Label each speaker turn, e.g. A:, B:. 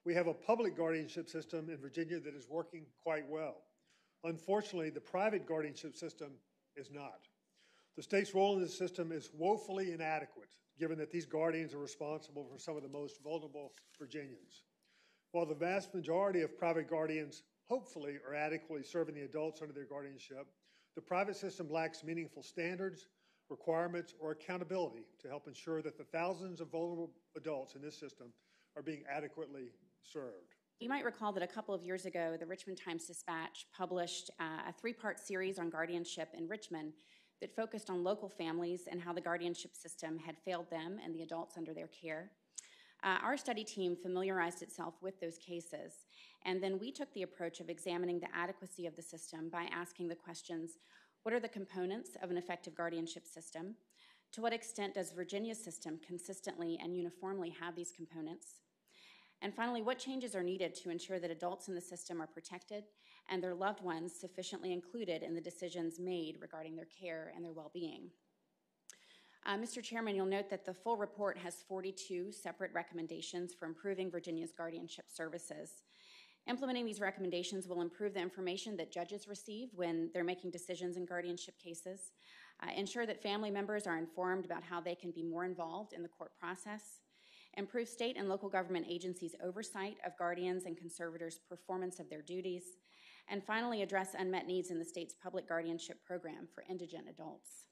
A: We have a public guardianship system in Virginia that is working quite well. Unfortunately, the private guardianship system is not. The state's role in this system is woefully inadequate, given that these guardians are responsible for some of the most vulnerable Virginians. While the vast majority of private guardians hopefully are adequately serving the adults under their guardianship, the private system lacks meaningful standards, requirements, or accountability to help ensure that the thousands of vulnerable adults in this system are being adequately served.
B: You might recall that a couple of years ago, the Richmond Times-Dispatch published a three-part series on guardianship in Richmond that focused on local families and how the guardianship system had failed them and the adults under their care. Our study team familiarized itself with those cases, and then we took the approach of examining the adequacy of the system by asking the questions, what are the components of an effective guardianship system? To what extent does Virginia's system consistently and uniformly have these components? And finally, what changes are needed to ensure that adults in the system are protected and their loved ones sufficiently included in the decisions made regarding their care and their well-being? Mr. Chairman, you'll note that the full report has 42 separate recommendations for improving Virginia's guardianship services. Implementing these recommendations will improve the information that judges receive when they're making decisions in guardianship cases, ensure that family members are informed about how they can be more involved in the court process, improve state and local government agencies' oversight of guardians and conservators' performance of their duties, and finally address unmet needs in the state's public guardianship program for indigent adults.